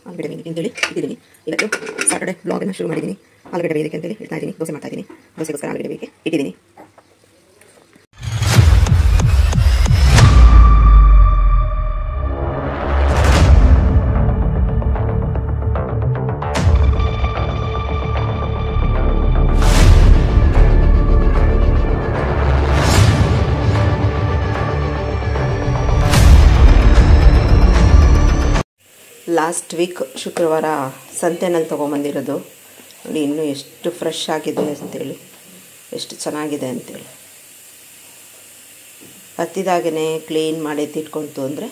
ಆಲೂಗಡ್ಡೆ ಅಂತೇಳಿ ಇಟ್ಟಿದ್ದೀನಿ. ಇವತ್ತು ಸಾಟರ್ಡೆ ಬ್ಲಾಗನ್ನು ಶುರು ಮಾಡಿದ್ದೀನಿ. ಆಲೂಗಡ್ಡೆ ಬೇಯಲಿಕ್ಕೆ ಅಂತೇಳಿ ಇಡ್ತಾ ಇದ್ದೀನಿ. ದೋಸೆ ಮಾಡ್ತಾ ಇದ್ದೀನಿ. ದೋಸೆಗೋಸ್ಕರ ಆಲೂಗಡ್ಡೆ ಬೇಯಕ್ಕೆ ಇಟ್ಟಿದ್ದೀನಿ. ಲಾಸ್ಟ್ ವೀಕ್ ಶುಕ್ರವಾರ ಸಂತೆನಲ್ಲಿ ತೊಗೊಂಬಂದಿರೋದು ನೋಡಿ. ಇನ್ನೂ ಎಷ್ಟು ಫ್ರೆಶ್ ಆಗಿದೆ ಅಂತೇಳಿ, ಎಷ್ಟು ಚೆನ್ನಾಗಿದೆ ಅಂತೇಳಿ. ಹತ್ತಿದಾಗೇ ಕ್ಲೀನ್ ಮಾಡಿ ಎತ್ತಿಟ್ಕೊಳ್ತು ಅಂದರೆ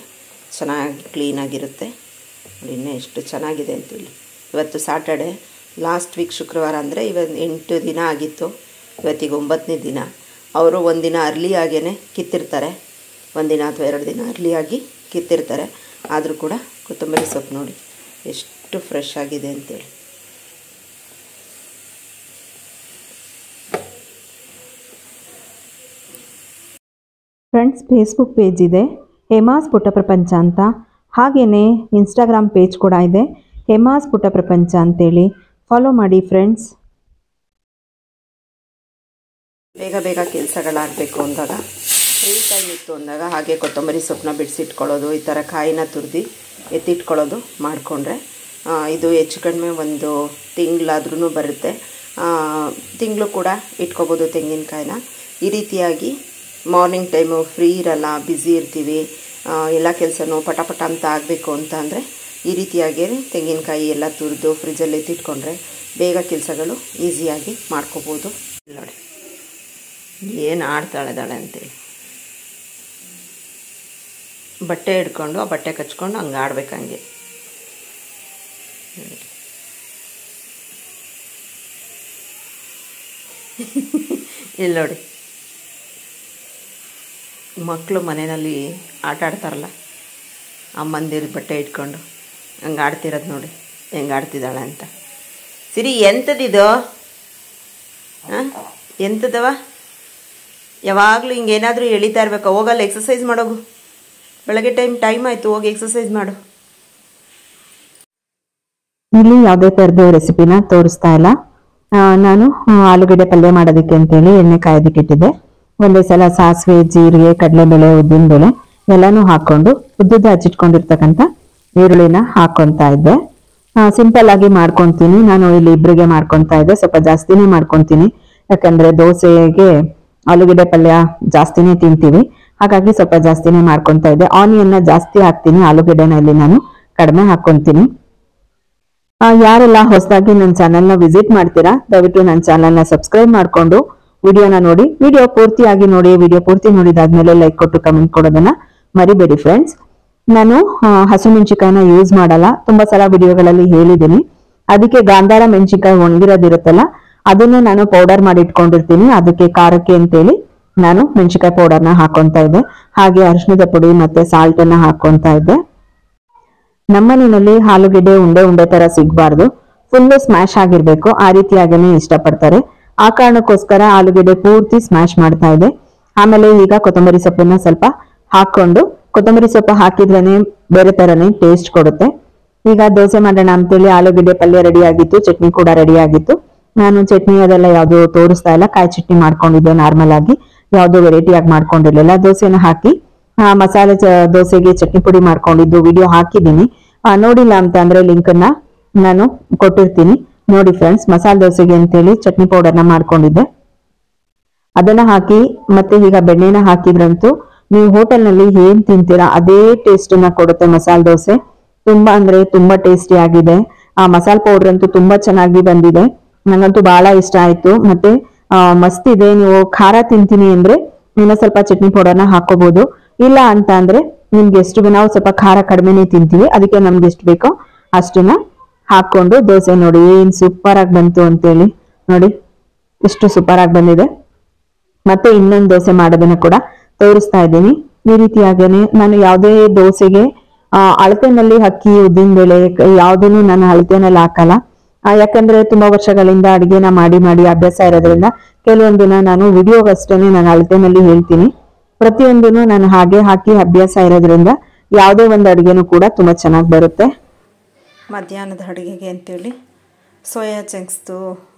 ಚೆನ್ನಾಗಿ ಕ್ಲೀನಾಗಿರುತ್ತೆ ನೋಡಿ. ಇನ್ನೂ ಎಷ್ಟು ಚೆನ್ನಾಗಿದೆ ಅಂತೇಳಿ. ಇವತ್ತು ಸಾಟರ್ಡೆ, ಲಾಸ್ಟ್ ವೀಕ್ ಶುಕ್ರವಾರ ಅಂದರೆ ಇವತ್ತು 8 ದಿನ ಆಗಿತ್ತು. ಇವತ್ತಿಗೆ 9ನೇ ದಿನ. ಅವರು ಒಂದಿನ ಅರ್ಲಿಯಾಗೇ ಕಿತ್ತಿರ್ತಾರೆ, ಒಂದಿನ ಅಥವಾ 2 ದಿನ ಅರ್ಲಿಯಾಗಿ ಕಿತ್ತಿರ್ತಾರೆ. ಆದರೂ ಕೂಡ ಕೊತ್ತಂಬರಿ ಸೊಪ್ಪು ನೋಡಿ ಎಷ್ಟು ಫ್ರೆಶ್ ಆಗಿದೆ ಅಂತೇಳಿ. ಫ್ರೆಂಡ್ಸ್, ಫೇಸ್ಬುಕ್ ಪೇಜ್ ಇದೆ, ಹೇಮಾಸ್ ಪುಟ್ಟ ಪ್ರಪಂಚ ಅಂತ. ಹಾಗೆಯೇ ಇನ್ಸ್ಟಾಗ್ರಾಮ್ ಪೇಜ್ ಕೂಡ ಇದೆ, ಹೇಮಾಸ್ ಪುಟ್ಟ ಪ್ರಪಂಚ ಅಂತೇಳಿ. ಫಾಲೋ ಮಾಡಿ ಫ್ರೆಂಡ್ಸ್. ಬೇಗ ಬೇಗ ಕೆಲಸಗಳಾಗಬೇಕು ಅಂದಾಗ, ಫ್ರೀ ಟೈಮ್ ಇತ್ತು ಅಂದಾಗ ಹಾಗೆ ಕೊತ್ತಂಬರಿ ಸೊಪ್ಪನ್ನ ಬಿಡಿಸಿಟ್ಕೊಳ್ಳೋದು, ಈ ಥರ ಕಾಯಿನ ತುರಿದು ಎತ್ತಿಟ್ಕೊಳ್ಳೋದು ಮಾಡಿಕೊಂಡ್ರೆ ಇದು ಹೆಚ್ಚು ಕಡಿಮೆ ಒಂದು ತಿಂಗಳಾದ್ರೂ ಬರುತ್ತೆ. ತಿಂಗಳು ಕೂಡ ಇಟ್ಕೋಬೋದು ತೆಂಗಿನಕಾಯಿನ. ಈ ರೀತಿಯಾಗಿ ಮಾರ್ನಿಂಗ್ ಟೈಮು ಫ್ರೀ ಇರಲ್ಲ, ಬ್ಯುಸಿ ಇರ್ತೀವಿ, ಎಲ್ಲ ಕೆಲಸನೂ ಪಟ ಅಂತ ಆಗಬೇಕು ಅಂತ ಅಂದರೆ ಈ ರೀತಿಯಾಗಿ ತೆಂಗಿನಕಾಯಿ ಎಲ್ಲ ತುರಿದು ಫ್ರಿಜ್ಜಲ್ಲಿ ಎತ್ತಿಟ್ಕೊಂಡ್ರೆ ಬೇಗ ಕೆಲಸಗಳು ಈಸಿಯಾಗಿ ಮಾಡ್ಕೋಬೋದು. ನೋಡಿ ಏನು ಆಡ್ತಾಳೆದಾಳೆ ಅಂತೇಳಿ. ಬಟ್ಟೆ ಹಿಡ್ಕೊಂಡು ಆ ಬಟ್ಟೆ ಕಚ್ಕೊಂಡು ಹಂಗೆ ಆಡ್ಬೇಕು. ಹಂಗೆ ಇಲ್ಲಿ ನೋಡಿ, ಮಕ್ಕಳು ಮನೆಯಲ್ಲಿ ಆಟ ಆಡ್ತಾರಲ್ಲ, ಅಮ್ಮಂದಿರು ಬಟ್ಟೆ ಇಟ್ಕೊಂಡು ಹಂಗೆ ಆಡ್ತಿರೋದು ನೋಡಿ ಹೆಂಗೆ ಆಡ್ತಿದ್ದಾಳೆ ಅಂತ. ಸಿರಿ ಎಂಥದ್ದಿದು? ಎಂಥದವ? ಯಾವಾಗಲೂ ಹಿಂಗೇನಾದರೂ ಎಳಿತಾ ಇರ್ಬೇಕು. ಹೋಗಲ್ಲ, ಎಕ್ಸಸೈಸ್ ಮಾಡೋಗು. ಬೆಳಗ್ಗೆ ಟೈಮ್ ಆಯಿತು, ಹೋಗಿ ಎಕ್ಸಸೈಸ್ ಮಾಡು. ಇಲ್ಲಿ ಯಾವುದೇ ಥರದ ರೆಸಿಪಿನ ತೋರಿಸ್ತಾ ಇಲ್ಲ. ನಾನು ಆಲೂಗಡ್ಡೆ ಪಲ್ಯ ಮಾಡೋದಕ್ಕೆ ಅಂತೇಳಿ ಎಣ್ಣೆ ಕಾಯೋದಕ್ಕೆ ಇಟ್ಟಿದ್ದೆ. ಒಂದೇ ಸಲ ಸಾಸಿವೆ, ಜೀರಿಗೆ, ಕಡಲೆಬೇಳೆ, ಉದ್ದಿನಬೇಳೆ ಎಲ್ಲನೂ ಹಾಕ್ಕೊಂಡು ಉದ್ದುದ್ದ ಹಚ್ಚಿಟ್ಕೊಂಡಿರ್ತಕ್ಕಂಥ ಈರುಳ್ಳಿನ ಹಾಕ್ಕೊತಾ ಇದ್ದೆ. ಸಿಂಪಲ್ ಆಗಿ ಮಾಡ್ಕೊತೀನಿ. ನಾನು ಇಲ್ಲಿ ಇಬ್ಬರಿಗೆ ಮಾಡ್ಕೊತಾ ಇದ್ದೆ. ಸ್ವಲ್ಪ ಜಾಸ್ತಿನೇ ಮಾಡ್ಕೊತೀನಿ, ಯಾಕಂದರೆ ದೋಸೆಗೆ ಆಲೂಗಡ್ಡೆ ಪಲ್ಯ ಜಾಸ್ತಿನೇ ತಿಂತೀವಿ. ಹಾಗಾಗಿ ಸ್ವಲ್ಪ ಜಾಸ್ತಿನೇ ಮಾಡ್ಕೊತಾ ಇದ್ದೆ. ಆನಿಯನ್ನ ಜಾಸ್ತಿ ಹಾಕ್ತೀನಿ, ಆಲೂಗಡ್ಡೆನಲ್ಲಿ ನಾನು ಕಡಿಮೆ ಹಾಕ್ಕೊಂತೀನಿ. ಯಾರೆಲ್ಲ ಹೊಸದಾಗಿ ನನ್ನ ಚಾನಲ್ನ ವಿಸಿಟ್ ಮಾಡ್ತೀರಾ, ದಯವಿಟ್ಟು ನನ್ನ ಚಾನಲ್ನ ಸಬ್ಸ್ಕ್ರೈಬ್ ಮಾಡಿಕೊಂಡು ವಿಡಿಯೋನ ನೋಡಿ. ವಿಡಿಯೋ ಪೂರ್ತಿಯಾಗಿ ನೋಡಿ. ವಿಡಿಯೋ ಪೂರ್ತಿ ನೋಡಿದಾದ್ಮೇಲೆ ಲೈಕ್ ಕೊಟ್ಟು ಕಮೆಂಟ್ ಕೊಡೋದನ್ನ ಮರಿಬೇಡಿ ಫ್ರೆಂಡ್ಸ್. ನಾನು ಹಸಿಮೆಣಸಿಕಾಯಿನ ಯೂಸ್ ಮಾಡಲ್ಲ, ತುಂಬಾ ಸಲ ವಿಡಿಯೋಗಳಲ್ಲಿ ಹೇಳಿದ್ದೀನಿ. ಅದಕ್ಕೆ ಗಾಂಧಾರ ಮೆಣಸಿಕಾಯಿ ಒಣಗಿರೋದಿರುತ್ತಲ್ಲ, ಅದನ್ನೇ ನಾನು ಪೌಡರ್ ಮಾಡಿ ಇಟ್ಕೊಂಡಿರ್ತೀನಿ. ಅದಕ್ಕೆ ಖಾರಕ್ಕೆ ಅಂತೇಳಿ ನಾನು ಮೆಣಸಿಕಾಯಿ ಪೌಡರ್ನ ಹಾಕೊಂತಾ ಇದ್ದೆ. ಹಾಗೆ ಅರಿಶಿಣದ ಪುಡಿ ಮತ್ತೆ ಸಾಲ್ಟ್ ಅನ್ನ ಹಾಕೊಂತಾ ಇದ್ದೆ. ನಮ್ಮನೆಯಲ್ಲಿ ಆಲೂಗಡ್ಡೆ ಉಂಡೆ ತರ ಸಿಗ್ಬಾರ್ದು, ಫುಲ್ ಸ್ಮ್ಯಾಶ್ ಆಗಿರ್ಬೇಕು. ಆ ರೀತಿಯಾಗನೇ ಇಷ್ಟಪಡ್ತಾರೆ. ಆ ಕಾರಣಕ್ಕೋಸ್ಕರ ಆಲೂಗಡ್ಡೆ ಪೂರ್ತಿ ಸ್ಮ್ಯಾಶ್ ಮಾಡ್ತಾ ಇದೆ. ಆಮೇಲೆ ಈಗ ಕೊತ್ತಂಬರಿ ಸೊಪ್ಪನ್ನ ಸ್ವಲ್ಪ ಹಾಕೊಂಡು, ಕೊತ್ತಂಬರಿ ಸೊಪ್ಪು ಹಾಕಿದ್ರೇನೆ ಬೇರೆ ತರನೇ ಟೇಸ್ಟ್ ಕೊಡುತ್ತೆ. ಈಗ ದೋಸೆ ಮಾಡೋಣ ಅಂತೇಳಿ ಆಲೂಗಡ್ಡೆ ಪಲ್ಯ ರೆಡಿ ಆಗಿತ್ತು, ಚಟ್ನಿ ಕೂಡ ರೆಡಿ ಆಗಿತ್ತು. ನಾನು ಚಟ್ನಿ ಅದೆಲ್ಲ ಯಾವ್ದು ತೋರಿಸ್ತಾ ಇಲ್ಲ, ಕಾಯಿ ಚಟ್ನಿ ಮಾಡ್ಕೊಂಡಿದ್ದೆ ನಾರ್ಮಲ್ ಆಗಿ, ಯಾವ್ದು ವೆರೈಟಿ ಆಗಿ ಮಾಡ್ಕೊಂಡಿರ್ಲಿಲ್ಲ. ದೋಸೆನ ಹಾಕಿ ಮಸಾಲೆ ದೋಸೆಗೆ ಚಟ್ನಿ ಪುಡಿ ಮಾಡ್ಕೊಂಡಿದ್ದು ವಿಡಿಯೋ ಹಾಕಿದ್ದೀನಿ. ನೋಡಿಲ್ಲ ಅಂತ ಅಂದ್ರೆ ಲಿಂಕ್ ಅನ್ನ ನಾನು ಕೊಟ್ಟಿರ್ತೀನಿ, ನೋಡಿ ಫ್ರೆಂಡ್ಸ್. ಮಸಾಲೆ ದೋಸೆಗೆ ಅಂತೇಳಿ ಚಟ್ನಿ ಪೌಡರ್ನ ಮಾಡ್ಕೊಂಡಿದ್ದೆ, ಅದನ್ನ ಹಾಕಿ ಮತ್ತೆ ಈಗ ಬೆಣ್ಣೆನ ಹಾಕಿದ್ರಂತೂ ನೀವು ಹೋಟೆಲ್ ನಲ್ಲಿ ಏನ್ ತಿಂತೀರಾ ಅದೇ ಟೇಸ್ಟ್ ನ ಕೊಡುತ್ತೆ ಮಸಾಲೆ ದೋಸೆ. ತುಂಬಾ ಅಂದ್ರೆ ತುಂಬಾ ಟೇಸ್ಟಿ ಆಗಿದೆ. ಆ ಮಸಾಲೆ ಪೌಡರ್ ಅಂತೂ ತುಂಬಾ ಚೆನ್ನಾಗಿ ಬಂದಿದೆ, ನಂಗಂತೂ ಬಹಳ ಇಷ್ಟ ಆಯ್ತು. ಮತ್ತೆ ಮಸ್ತ್ ಇದೆ. ನೀವು ಖಾರ ತಿಂತೀನಿ ಅಂದ್ರೆ ಇನ್ನ ಸ್ವಲ್ಪ ಚಟ್ನಿ ಪೌಡರ್ನ ಹಾಕೋಬಹುದು. ಇಲ್ಲ ಅಂತ ಅಂದ್ರೆ ನಿಮ್ಗೆ ಎಷ್ಟು, ನಾವು ಸ್ವಲ್ಪ ಖಾರ ಕಡಿಮೆನೆ ತಿಂತೀವಿ, ಅದಕ್ಕೆ ನಮ್ಗೆ ಎಷ್ಟು ಬೇಕೋ ಅಷ್ಟನ್ನ ಹಾಕೊಂಡು ದೋಸೆ ನೋಡಿ ಏನ್ ಸೂಪರ್ ಆಗಿ ಬಂತು ಅಂತೇಳಿ. ನೋಡಿ ಎಷ್ಟು ಸೂಪರ್ ಆಗಿ ಬಂದಿದೆ. ಮತ್ತೆ ಇನ್ನೊಂದು ದೋಸೆ ಮಾಡೋದನ್ನ ಕೂಡ ತೋರಿಸ್ತಾ ಇದ್ದೀನಿ. ಈ ರೀತಿಯಾಗೇನೆ ನಾನು ಯಾವುದೇ ದೋಸೆಗೆ ಅಳತೆನಲ್ಲಿ ಅಕ್ಕಿ, ಉದ್ದಿನ ಬೇಳೆ ಯಾವುದನ್ನು ನಾನು ಅಳತೆನಲ್ಲಿ ಹಾಕಲ್ಲ. ಯಾಕಂದ್ರೆ ತುಂಬಾ ವರ್ಷಗಳಿಂದ ಅಡಿಗೆನ ಮಾಡಿ ಮಾಡಿ ಅಭ್ಯಾಸ ಇರೋದ್ರಿಂದ ಕೆಲವೊಂದನ್ನ ನಾನು ವಿಡಿಯೋಗಷ್ಟೇನೆ ನಾನು ಅಳತೆನಲ್ಲಿ ಹೇಳ್ತೀನಿ. ಪ್ರತಿಯೊಂದನ್ನು ನಾನು ಹಾಗೆ ಹಾಕಿ ಅಭ್ಯಾಸ ಇರೋದ್ರಿಂದ ಯಾವುದೇ ಒಂದು ಅಡುಗೆನೂ ಕೂಡ ತುಂಬಾ ಚೆನ್ನಾಗಿ ಬರುತ್ತೆ. ಮಧ್ಯಾಹ್ನದ ಅಡುಗೆಗೆ ಅಂತೇಳಿ ಸೋಯಾ ಚಂಕ್ಸ್ದು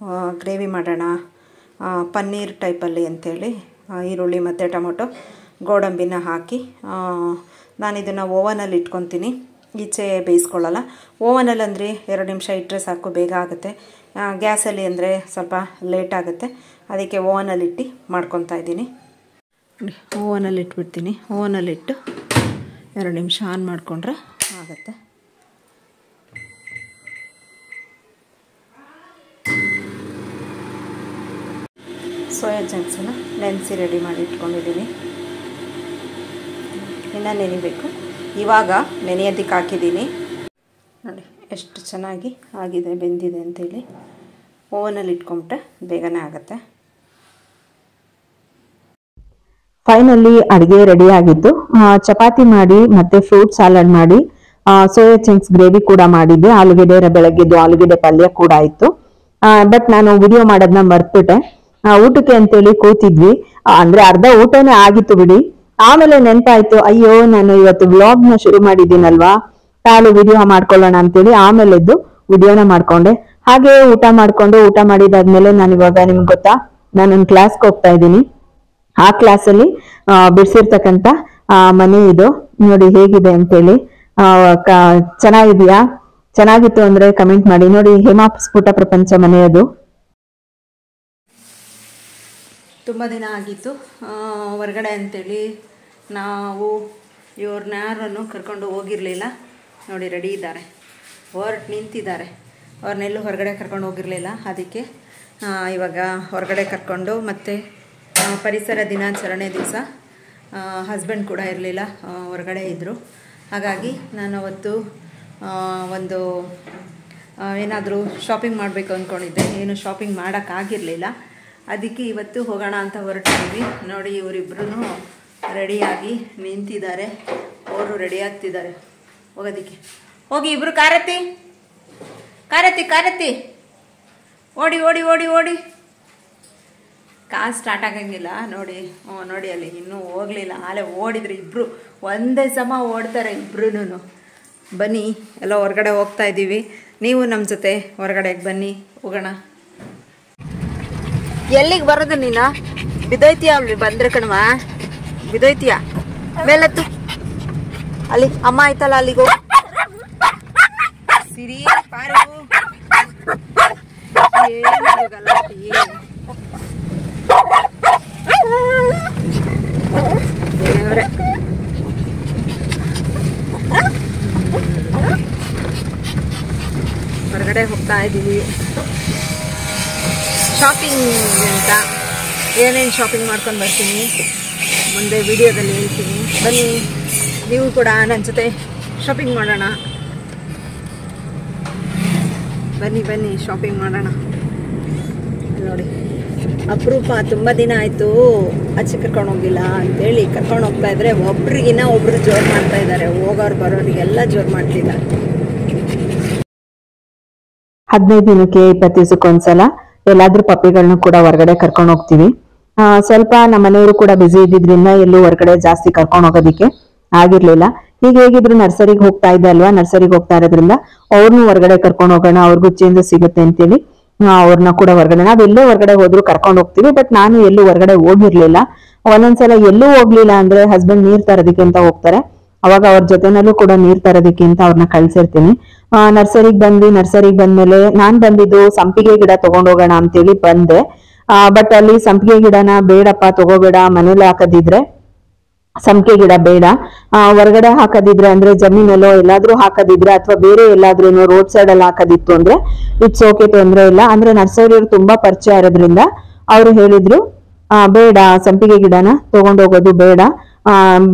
ಗ್ರೇವಿ ಮಾಡೋಣ, ಪನ್ನೀರ್ ಟೈಪಲ್ಲಿ ಅಂಥೇಳಿ ಈರುಳ್ಳಿ ಮತ್ತು ಟೊಮೊಟೊ ಗೋಡಂಬಿನ ಹಾಕಿ ನಾನು ಇದನ್ನು ಓವನಲ್ಲಿ ಇಟ್ಕೊತೀನಿ. ಈಚೆ ಬೇಯಿಸ್ಕೊಳ್ಳಲ್ಲ. ಓವನಲ್ಲಿ ಅಂದರೆ 2 ನಿಮಿಷ ಇಟ್ಟರೆ ಸಾಕು, ಬೇಗ ಆಗುತ್ತೆ. ಗ್ಯಾಸಲ್ಲಿ ಅಂದರೆ ಸ್ವಲ್ಪ ಲೇಟ್ ಆಗುತ್ತೆ. ಅದಕ್ಕೆ ಓವನಲ್ಲಿಟ್ಟು ಮಾಡ್ಕೊತಾ ಇದ್ದೀನಿ. ಓವನಲ್ಲಿ ಇಟ್ಬಿಡ್ತೀನಿ. ಓವನಲ್ಲಿಟ್ಟು 2 ನಿಮಿಷ ಆನ್ ಮಾಡಿಕೊಂಡ್ರೆ ಆಗುತ್ತೆ. ಸೋಯಾ ಚಂಕ್ಸನ್ನು ನೆನೆಸಿ ರೆಡಿ ಮಾಡಿ ಇಟ್ಕೊಂಡಿದ್ದೀನಿ. ಇನ್ನು ನೆನಿಬೇಕು. ಇವಾಗ ನೆನೆಯೋದಕ್ಕೆ ಹಾಕಿದ್ದೀನಿ. ನೋಡಿ ಎಷ್ಟು ಚೆನ್ನಾಗಿ ಆಗಿದೆ, ಬೆಂದಿದೆ ಅಂತೇಳಿ. ಓವನಲ್ಲಿ ಇಟ್ಕೊಂಬಿಟ್ರೆ ಬೇಗನೆ ಆಗುತ್ತೆ. ಫೈನಲಿ ಅಡುಗೆ ರೆಡಿ ಆಗಿತ್ತು. ಚಪಾತಿ ಮಾಡಿ ಮತ್ತೆ ಫ್ರೂಟ್ ಸಲಾಡ್ ಮಾಡಿ ಸೋಯಾ ಚಂಕ್ಸ್ ಗ್ರೇವಿ ಕೂಡ ಮಾಡಿದ್ದೆ. ಆಲೂಗೆಡ್ಡೆ ಬೆಳಗ್ಗೆದ್ದು ಆಲೂಗೆಡ್ಡೆ ಪಲ್ಯ ಕೂಡ ಇತ್ತು. ಬಟ್ ನಾನು ವಿಡಿಯೋ ಮಾಡೋದನ್ನ ಮರ್ತ್ಬಿಟ್ಟೆ. ಊಟಕ್ಕೆ ಅಂತೇಳಿ ಕೂತಿದ್ವಿ. ಅಂದ್ರೆ ಅರ್ಧ ಊಟನೇ ಆಗಿತ್ತು ಬಿಡಿ. ಆಮೇಲೆ ನೆನಪಾಯ್ತು, ಅಯ್ಯೋ ನಾನು ಇವತ್ತು ವ್ಲಾಗ್ ನ ಶುರು ಮಾಡಿದ್ದೀನಲ್ವಾ, ತಾಳು ವಿಡಿಯೋ ಮಾಡ್ಕೊಳ್ಳೋಣ ಅಂತೇಳಿ ಆಮೇಲೆ ಎದ್ದು ವಿಡಿಯೋನ ಮಾಡ್ಕೊಂಡೆ. ಹಾಗೆ ಊಟ ಮಾಡಿದಾದ್ಮೇಲೆ ನಾನು ಇವಾಗ ನಿಮ್ಗೆ ಗೊತ್ತಾ, ನಾನೊಂದು ಕ್ಲಾಸ್ಗೆ ಹೋಗ್ತಾ ಇದ್ದೀನಿ. ಆ ಕ್ಲಾಸಲ್ಲಿ ಬಿಡಿಸಿರ್ತಕ್ಕಂಥ ಮನೆ ಇದು ನೋಡಿ ಹೇಗಿದೆ ಅಂತೇಳಿ. ಚೆನ್ನಾಗಿದ್ಯಾ? ಚೆನ್ನಾಗಿತ್ತು ಅಂದ್ರೆ ಕಮೆಂಟ್ ಮಾಡಿ. ನೋಡಿ ಹೇಮಾ ಸ್ಫುಟ ಪ್ರಪಂಚ ಮನೆ ಅದು. ತುಂಬ ದಿನ ಆಗಿತ್ತು ಹೊರಗಡೆ ಅಂತೇಳಿ ನಾವು ಇವ್ರನ್ನ ಯಾರನ್ನು ಕರ್ಕೊಂಡು ಹೋಗಿರಲಿಲ್ಲ. ನೋಡಿ ರೆಡಿ ಇದ್ದಾರೆ, ಹೊರಟು ನಿಂತಿದ್ದಾರೆ. ಅವ್ರನ್ನೆಲ್ಲೂ ಹೊರಗಡೆ ಕರ್ಕೊಂಡು ಹೋಗಿರಲಿಲ್ಲ. ಅದಕ್ಕೆ ಇವಾಗ ಹೊರಗಡೆ ಕರ್ಕೊಂಡು, ಮತ್ತು ಪರಿಸರ ದಿನಾಚರಣೆ ದಿವಸ ಹಸ್ಬೆಂಡ್ ಕೂಡ ಇರಲಿಲ್ಲ, ಹೊರಗಡೆ ಇದ್ದರು. ಹಾಗಾಗಿ ನಾನು ಅವತ್ತು ಒಂದು ಏನಾದರೂ ಶಾಪಿಂಗ್ ಮಾಡಬೇಕು ಅಂದ್ಕೊಂಡಿದ್ದೆ. ಏನು ಶಾಪಿಂಗ್ ಮಾಡೋಕ್ಕಾಗಿರಲಿಲ್ಲ. ಅದಕ್ಕೆ ಇವತ್ತು ಹೋಗೋಣ ಅಂತ ಹೊರಟಿದ್ದೀವಿ. ನೋಡಿ ಇವರಿಬ್ಬರೂ ರೆಡಿಯಾಗಿ ನಿಂತಿದ್ದಾರೆ. ಅವರು ರೆಡಿ ಆಗ್ತಿದ್ದಾರೆ ಹೋಗೋದಕ್ಕೆ. ಹೋಗಿ ಇಬ್ಬರು ಕಾರತ್ತಿ ಓಡಿ ಓಡಿ ಓಡಿ ಓಡಿ. ಕಾಲು ಸ್ಟಾರ್ಟ್ ಆಗಂಗಿಲ್ಲ ನೋಡಿ. ನೋಡಿ ಅಲ್ಲಿ ಇನ್ನೂ ಹೋಗಲಿಲ್ಲ, ಆಲೇ ಓಡಿದ್ರು ಇಬ್ಬರು. ಒಂದೇ ಸಮ ಓಡ್ತಾರೆ ಇಬ್ಬರೂ. ಬನ್ನಿ ಎಲ್ಲ ಹೊರಗಡೆ ಹೋಗ್ತಾ ಇದ್ದೀವಿ. ನೀವು ನಮ್ಮ ಜೊತೆ ಹೊರಗಡೆಗೆ ಬನ್ನಿ, ಹೋಗೋಣ. ಎಲ್ಲಿಗೆ ಬರೋದು ನೀನು? ಬಿದ್ದೋಯ್ತೀಯ? ಅಲ್ಲಿ ಬಂದ್ರೆ ಕಣವ ಬಿದ್ದೋಯ್ತೀಯ. ಮೇಲತ್ತು ಅಲ್ಲಿ ಅಮ್ಮ ಆಯ್ತಲ್ಲ, ಅಲ್ಲಿಗೆ ಹೋಗಿ. ಸಿರಿ ಪಾರು ಹೊರಗಡೆ ಹೋಗ್ತಾ ಇದ್ದೀವಿ ಶಾಪಿಂಗ್ ಅಂತ. ಏನೇನು ಶಾಪಿಂಗ್ ಮಾಡ್ಕೊಂಡು ಬರ್ತೀನಿ ಮುಂದೆ ವಿಡಿಯೋದಲ್ಲಿ ಹೇಳ್ತೀನಿ. ಬನ್ನಿ ನೀವು ಕೂಡ ನನ್ನ ಜೊತೆ ಶಾಪಿಂಗ್ ಮಾಡೋಣ. ಬನ್ನಿ ಬನ್ನಿ ಶಾಪಿಂಗ್ ಮಾಡೋಣ. ನೋಡಿ ಅಪರೂಪ, ತುಂಬ ದಿನ ಆಯಿತು ಆಚೆ ಕರ್ಕೊಂಡು ಹೋಗಿಲ್ಲ ಅಂತೇಳಿ ಕರ್ಕೊಂಡು ಹೋಗ್ತಾ ಇದ್ರೆ ಒಬ್ರಿಗಿನ್ನ ಒಬ್ರು ಜೋರು ಮಾಡ್ತಾ ಇದ್ದಾರೆ. ಹೋಗೋರು ಬರೋರಿಗೆಲ್ಲ ಜೋರು ಮಾಡ್ತಿದ್ದಾರೆ. 15 ದಿನಕ್ಕೆ 20 ದಿವಸಕ್ಕೊಂದ್ಸಲ ಎಲ್ಲಾದ್ರೂ ಪಪ್ಪಿಗಳನ್ನ ಕೂಡ ಹೊರಗಡೆ ಕರ್ಕೊಂಡು ಹೋಗ್ತೀವಿ. ಸ್ವಲ್ಪ ನಮ್ಮ ಮನೆಯವರು ಕೂಡ ಬಿಸಿ ಇದ್ದಿದ್ರಿಂದ ಎಲ್ಲೂ ಹೊರಗಡೆ ಜಾಸ್ತಿ ಕರ್ಕೊಂಡು ಹೋಗೋದಿಕ್ಕೆ ಆಗಿರ್ಲಿಲ್ಲ. ಈಗ ಹೇಗಿದ್ರು ನರ್ಸರಿಗೆ ಹೋಗ್ತಾ ಇದ್ದೆ ಅಲ್ವಾ, ನರ್ಸರಿಗೆ ಹೋಗ್ತಾ ಇರೋದ್ರಿಂದ ಅವ್ರನ್ನೂ ಹೊರಗಡೆ ಕರ್ಕೊಂಡು ಹೋಗೋಣ, ಅವ್ರಿಗೂ ಚೇಂಜ್ ಸಿಗುತ್ತೆ ಅಂತೇಳಿ ಅವ್ರನ್ನ ಕೂಡ ಹೊರಗಡೆ, ನಾವೆಲ್ಲೇ ಹೊರಗಡೆ ಹೋದ್ರು ಕರ್ಕೊಂಡು ಹೋಗ್ತೀವಿ. ಬಟ್ ನಾನು ಎಲ್ಲೂ ಹೊರಗಡೆ ಹೋಗಿರ್ಲಿಲ್ಲ. ಒಂದೊಂದ್ಸಲ ಎಲ್ಲೂ ಹೋಗ್ಲಿಲ್ಲ ಅಂದ್ರೆ ಹಸ್ಬೆಂಡ್ ನೀರ್ ತರೋದಕ್ಕೆ ಅಂತ ಹೋಗ್ತಾರೆ. ಅವಾಗ ಅವ್ರ ಜೊತೆನಲ್ಲೂ ಕೂಡ ನೀರ್ ತರೋದಕ್ಕೆ ಅಂತ ಅವ್ರನ್ನ ಕಳ್ಸಿರ್ತೀನಿ. ನರ್ಸರಿಗೆ ಬಂದ್ಮೇಲೆ ನಾನ್ ಬಂದಿದ್ದು ಸಂಪಿಗೆ ಗಿಡ ತಗೊಂಡೋಗೋಣ ಅಂತೇಳಿ ಬಂದೆ. ಬಟ್ ಅಲ್ಲಿ ಸಂಪಿಗೆ ಗಿಡನ ಬೇಡಪ್ಪ ತಗೋಬೇಡ, ಮನೇಲಿ ಹಾಕದಿದ್ರೆ ಸಂಪಿಗೆ ಗಿಡ ಬೇಡ, ಹೊರಗಡೆ ಹಾಕದಿದ್ರೆ ಅಂದ್ರೆ ಜಮೀನಲ್ಲೋ ಎಲ್ಲಾದ್ರೂ ಹಾಕದಿದ್ರೆ ಅಥವಾ ಬೇರೆ ಎಲ್ಲಾದ್ರೂ ರೋಡ್ ಸೈಡ್ ಅಲ್ಲಿ ಹಾಕದಿತ್ತು ಅಂದ್ರೆ ಇಟ್ಸ್ ಓಕೆ, ತೊಂದ್ರೆ ಇಲ್ಲ. ಅಂದ್ರೆ ನರ್ಸರಿಯವರು ತುಂಬಾ ಪರಿಚಯ ಇರೋದ್ರಿಂದ ಅವ್ರು ಹೇಳಿದ್ರು ಬೇಡ, ಸಂಪಿಗೆ ಗಿಡನ ತಗೊಂಡೋಗೋದು ಬೇಡ,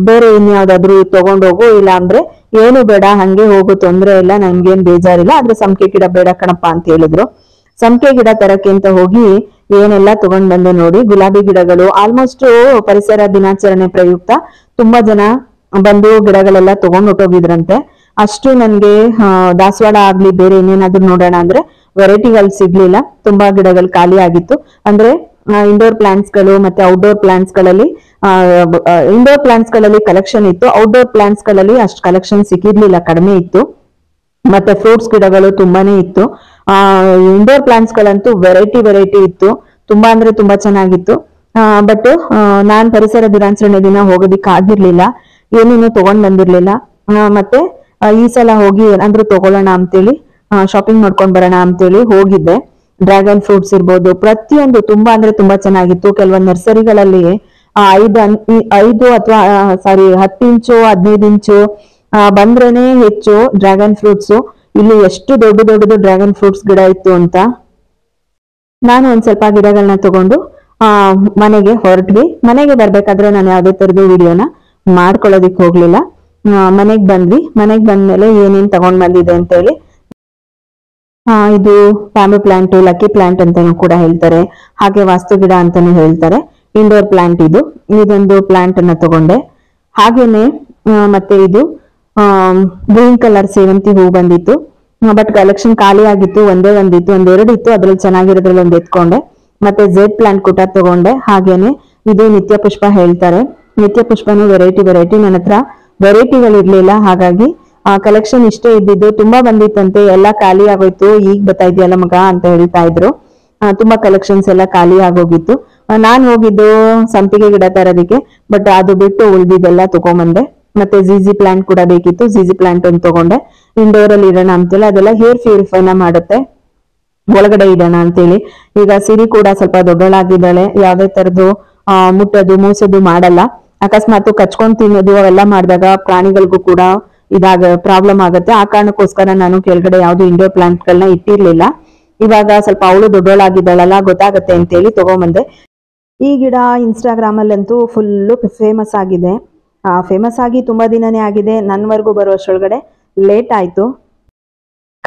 ಬೇರೆ ಇನ್ಯಾವ್ದಾದ್ರು ತಗೊಂಡೋಗು, ಇಲ್ಲ ಅಂದ್ರೆ ಏನು ಬೇಡ, ಹಂಗೆ ಹೋಗು, ತೊಂದ್ರೆ ಇಲ್ಲ, ನನ್ಗೇನ್ ಬೇಜಾರಿಲ್ಲ, ಆದ್ರೆ ಸಂಪಿಗೆ ಗಿಡ ಬೇಡ ಕಣಪ್ಪ ಅಂತ ಹೇಳಿದ್ರು. ಸಂಪಿಗೆ ಗಿಡ ತರಕ್ಕೆ ಅಂತ ಹೋಗಿ ಏನೆಲ್ಲ ತಗೊಂಡ್ ಬಂದೆ ನೋಡಿ. ಗುಲಾಬಿ ಗಿಡಗಳು ಆಲ್ಮೋಸ್ಟ್ ಪರಿಸರ ದಿನಾಚರಣೆ ಪ್ರಯುಕ್ತ ತುಂಬಾ ಜನ ಬಂದು ಗಿಡಗಳೆಲ್ಲ ತಗೊಂಡ್ ಹೊಟ್ಟೋಗಿದ್ರಂತೆ. ಅಷ್ಟು ನನ್ಗೆ ದಾಸವಾಳ ಆಗ್ಲಿ ಬೇರೆ ಇನ್ನೇನಾದ್ರೂ ನೋಡೋಣ ಅಂದ್ರೆ ವೆರೈಟಿಗಳು ಸಿಗ್ಲಿಲ್ಲ, ತುಂಬಾ ಗಿಡಗಳು ಖಾಲಿ ಆಗಿತ್ತು. ಅಂದ್ರೆ ಇಂಡೋರ್ ಪ್ಲಾಂಟ್ಸ್ ಗಳು ಮತ್ತೆ ಔಟ್ಡೋರ್ ಪ್ಲಾಂಟ್ಸ್ ಗಳಲ್ಲಿ ಇಂಡೋರ್ ಪ್ಲಾಂಟ್ಸ್ ಗಳಲ್ಲಿ ಕಲೆಕ್ಷನ್ ಇತ್ತು, ಔಟ್ಡೋರ್ ಪ್ಲಾಂಟ್ಸ್ ಗಳಲ್ಲಿ ಅಷ್ಟು ಕಲೆಕ್ಷನ್ ಸಿಕ್ಕಿರ್ಲಿಲ್ಲ, ಕಡಿಮೆ ಇತ್ತು. ಮತ್ತೆ ಫ್ರೂಟ್ಸ್ ಗಿಡಗಳು ತುಂಬಾನೇ ಇತ್ತು. ಇಂಡೋರ್ ಪ್ಲಾಂಟ್ಸ್ ಗಳಂತೂ ವೆರೈಟಿ ಇತ್ತು, ತುಂಬಾ ಅಂದ್ರೆ ತುಂಬಾ ಚೆನ್ನಾಗಿತ್ತು. ಬಟ್ ನಾನ್ ಪರಿಸರ ದಿನಾಚರಣೆ ದಿನ ಹೋಗೋದಿಕ್ ಆಗಿರ್ಲಿಲ್ಲ, ಏನೇನು ತಗೊಂಡ್ ಬಂದಿರ್ಲಿಲ್ಲ. ಮತ್ತೆ ಈ ಸಲ ಹೋಗಿ ಏನಾದ್ರೂ ತಗೊಳ್ಳೋಣ ಅಂತೇಳಿ ಶಾಪಿಂಗ್ ಮಾಡ್ಕೊಂಡ್ ಬರೋಣ ಅಂತೇಳಿ ಹೋಗಿದ್ದೆ. ಡ್ರ್ಯಾಗನ್ ಫ್ರೂಟ್ಸ್ ಇರ್ಬೋದು, ಪ್ರತಿಯೊಂದು ತುಂಬಾ ಅಂದ್ರೆ ತುಂಬಾ ಚೆನ್ನಾಗಿತ್ತು. ಕೆಲವೊಂದು ನರ್ಸರಿಗಳಲ್ಲಿ 5 ಅಥವಾ 10 ಇಂಚು 15 ಇಂಚು ಬಂದ್ರೇನೆ ಹೆಚ್ಚು ಡ್ರ್ಯಾಗನ್ ಫ್ರೂಟ್ಸ್. ಇಲ್ಲಿ ಎಷ್ಟು ದೊಡ್ಡದು ಡ್ರ್ಯಾಗನ್ ಫ್ರೂಟ್ಸ್ ಗಿಡ ಇತ್ತು ಅಂತ. ನಾನು ಒಂದ್ ಸ್ವಲ್ಪ ಗಿಡಗಳನ್ನ ತಗೊಂಡು ಮನೆಗೆ ಹೊರಟ್ವಿ. ಮನೆಗೆ ಬರ್ಬೇಕಾದ್ರೆ ನಾನು ಯಾವ್ದೇ ತರದ್ದು ವಿಡಿಯೋನ ಮಾಡ್ಕೊಳ್ಳೋದಿಕ್ ಹೋಗ್ಲಿಲ್ಲ. ಮನೆಗ್ ಬಂದ್ವಿ. ಮನೆಗ್ ಬಂದ್ಮೇಲೆ ಏನೇನ್ ತಗೊಂಡ್ ಬಂದಿದೆ ಅಂತ ಹೇಳಿ, ಇದು ಫ್ಯಾಮಿಲಿ ಪ್ಲಾಂಟ್, ಲಕ್ಕಿ ಪ್ಲಾಂಟ್ ಅಂತಾನು ಕೂಡ ಹೇಳ್ತಾರೆ, ಹಾಗೆ ವಾಸ್ತು ಗಿಡ ಅಂತಾನು ಹೇಳ್ತಾರೆ. ಇಂಡೋರ್ ಪ್ಲಾಂಟ್ ಇದೊಂದು ಪ್ಲಾಂಟ್ ಅನ್ನ ತಗೊಂಡೆ. ಹಾಗೇನೆ ಮತ್ತೆ ಇದು ಗ್ರೀನ್ ಕಲರ್ ಸೇವಂತಿ ಹೂ ಬಂದಿತ್ತು. ಬಟ್ ಕಲೆಕ್ಷನ್ ಖಾಲಿ ಆಗಿತ್ತು, ಒಂದೇ ಒಂದಿತ್ತು, ಒಂದೆರಡು ಇತ್ತು, ಅದ್ರಲ್ಲಿ ಚೆನ್ನಾಗಿರೋದ್ರಲ್ಲಿ ಒಂದ್ ಎತ್ಕೊಂಡೆ. ಮತ್ತೆ ಝೆಡ್ ಪ್ಲಾಂಟ್ ಕೂಡ ತಗೊಂಡೆ. ಹಾಗೇನೆ ಇದು ನಿತ್ಯ ಪುಷ್ಪ ಹೇಳ್ತಾರೆ. ನಿತ್ಯ ಪುಷ್ಪನು ವೆರೈಟಿ ನನ್ನ ಹತ್ರ ವೆರೈಟಿಗಳು ಇರ್ಲಿಲ್ಲ, ಹಾಗಾಗಿ ಕಲೆಕ್ಷನ್ ಇಷ್ಟೇ ಇದ್ದಿದ್ದು. ತುಂಬಾ ಬಂದಿತ್ತಂತೆ, ಎಲ್ಲ ಖಾಲಿ ಆಗೋಯ್ತು, ಈಗ ಬರ್ತಾ ಇದೆಯಲ್ಲ ಮಗ ಅಂತ ಹೇಳ್ತಾ ಇದ್ರು. ತುಂಬಾ ಕಲೆಕ್ಷನ್ಸ್ ಎಲ್ಲ ಖಾಲಿ ಆಗೋಗಿತ್ತು. ನಾನ್ ಹೋಗಿದ್ದು ಸಂಪಿಗೆ ಗಿಡ ತರೋದಿಕ್ಕೆ, ಬಟ್ ಅದು ಬಿಟ್ಟು ಉಳ್ದಿದ್ದೆಲ್ಲ ತಗೊಂಬಂದೆ. ಮತ್ತೆ ಜಿಜಿ ಪ್ಲಾಂಟ್ ಕೂಡ ಬೇಕಿತ್ತು, ಜಿಜಿ ಪ್ಲಾಂಟ್ ಒಂದು ತಗೊಂಡೆ. ಇಂಡೋರ್ ಅಲ್ಲಿ ಇಡೋಣ ಅಂತೇಳಿ, ಅದೆಲ್ಲ ಹೇರ್ ಪ್ಯೂರಿಫೈನ ಮಾಡುತ್ತೆ, ಒಳಗಡೆ ಇಡೋಣ ಅಂತೇಳಿ. ಈಗ ಸಿರಿ ಕೂಡ ಸ್ವಲ್ಪ ದೊಡ್ಡಳಾಗಿದ್ದಾಳೆ, ಯಾವ್ದೇ ತರದ್ದು ಮುಟ್ಟೋದು ಮೂಸೋದು ಮಾಡಲ್ಲ. ಅಕಸ್ಮಾತ್ ಕಚ್ಕೊಂಡ್ ತಿನ್ನೋದು ಅವೆಲ್ಲ ಮಾಡಿದಾಗ ಪ್ರಾಣಿಗಳಿಗೂ ಕೂಡ ಪ್ರಾಬ್ಲಮ್ ಆಗುತ್ತೆ. ಆ ಕಾರಣಕ್ಕೋಸ್ಕರ ನಾನು ಕೆಳಗಡೆ ಯಾವ್ದು ಇಂಡೋರ್ ಪ್ಲಾಂಟ್ ಗಳನ್ನ ಇಟ್ಟಿರ್ಲಿಲ್ಲ. ಇವಾಗ ಸ್ವಲ್ಪ ಅವಳು ದೊಡ್ಡೋಳಾಗಿದ್ದಾಳಲ್ಲ, ಗೊತ್ತಾಗತ್ತೆ ಅಂತೇಳಿ ತಗೊಂಬಂದೆ. ಈ ಗಿಡ ಇನ್ಸ್ಟಾಗ್ರಾಮ್ ಅಲ್ಲಂತೂ ಫುಲ್ಲು ಫೇಮಸ್ ಆಗಿದೆ. ಫೇಮಸ್ ಆಗಿ ತುಂಬಾ ದಿನನೇ ಆಗಿದೆ. ನನ್ವರೆಗೂ ಬರುವಷ್ಟೊಳಗಡೆ ಲೇಟ್ ಆಯ್ತು.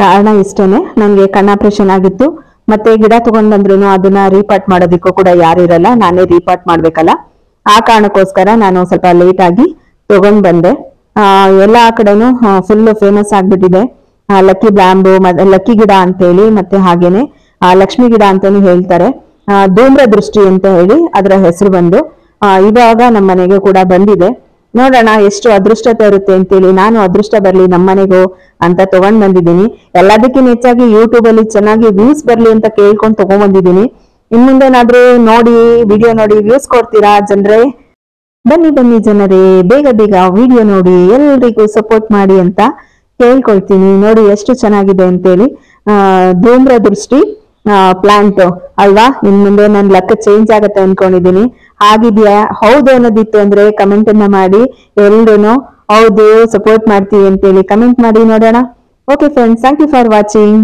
ಕಾರಣ ಇಷ್ಟೇನೆ, ನನ್ಗೆ ಕಣ್ಣ್ ಆಪರೇಷನ್ ಆಗಿತ್ತು. ಮತ್ತೆ ಗಿಡ ತಗೊಂಡ್ ಬಂದ್ರು ಅದನ್ನ ರೀಪಾರ್ಟ್ ಮಾಡೋದಿಕ್ಕೂ ಕೂಡ ಯಾರು ಇರಲ್ಲ, ನಾನೇ ರೀಪಾರ್ಟ್ ಮಾಡ್ಬೇಕಲ್ಲ. ಆ ಕಾರಣಕ್ಕೋಸ್ಕರ ನಾನು ಸ್ವಲ್ಪ ಲೇಟ್ ಆಗಿ ತಗೊಂಡ್ ಬಂದೆ. ಎಲ್ಲಾ ಕಡೆನೂ ಫುಲ್ ಫೇಮಸ್ ಆಗ್ಬಿಟ್ಟಿದೆ ಲಕ್ಕಿ ಬ್ಯಾಂಬು, ಲಕ್ಕಿ ಗಿಡ ಅಂತ ಹೇಳಿ. ಮತ್ತೆ ಹಾಗೇನೆ ಲಕ್ಷ್ಮಿ ಗಿಡ ಅಂತಾನು ಹೇಳ್ತಾರೆ. ಧೂಮ್ರ ದೃಷ್ಟಿ ಅಂತ ಹೇಳಿ ಅದರ ಹೆಸರು ಬಂದು ಇವಾಗ ನಮ್ಮ ಮನೆಗೆ ಕೂಡ ಬಂದಿದೆ. ನೋಡೋಣ ಎಷ್ಟು ಅದೃಷ್ಟ ತರುತ್ತೆ ಅಂತೇಳಿ. ನಾನು ಅದೃಷ್ಟ ಬರ್ಲಿ ನಮ್ಮನೆಗೂ ಅಂತ ತಗೊಂಡ್ ಬಂದಿದ್ದೀನಿ. ಎಲ್ಲದಕ್ಕಿಂತ ಹೆಚ್ಚಾಗಿ ಯೂಟ್ಯೂಬ್ ಅಲ್ಲಿ ಚೆನ್ನಾಗಿ ವ್ಯೂಸ್ ಬರ್ಲಿ ಅಂತ ಕೇಳ್ಕೊಂಡು ತಗೊಂಡ್ ಬಂದಿದ್ದೀನಿ. ಇನ್ ಮುಂದೇನಾದ್ರೂ ನೋಡಿ ವಿಡಿಯೋ ನೋಡಿ ವ್ಯೂಸ್ ಕೊಡ್ತೀರಾ ಜನರೇ? ಬನ್ನಿ ಜನರೇ, ಬೇಗ ವಿಡಿಯೋ ನೋಡಿ ಎಲ್ರಿಗೂ ಸಪೋರ್ಟ್ ಮಾಡಿ ಅಂತ ಕೇಳ್ಕೊಳ್ತೀನಿ. ನೋಡಿ ಎಷ್ಟು ಚೆನ್ನಾಗಿದೆ ಅಂತೇಳಿ. ಧೂಮ್ರ ದೃಷ್ಟಿ ಪ್ಲಾಂಟ್ ಅಲ್ವಾ? ಇನ್ ಮುಂದೆ ನನ್ ಲೆಕ್ಕ ಚೇಂಜ್ ಆಗತ್ತೆ ಅನ್ಕೊಂಡಿದೀನಿ. ಆಗಿದ್ಯಾ ಹೌದು ಅನ್ನೋದಿತ್ತು ಅಂದ್ರೆ ಕಮೆಂಟ್ ಅನ್ನ ಮಾಡಿ, ಎಲ್ರು ಹೌದು ಸಪೋರ್ಟ್ ಮಾಡ್ತೀವಿ ಅಂತೇಳಿ ಕಮೆಂಟ್ ಮಾಡಿ ನೋಡೋಣ. Okay friends, thank you for watching.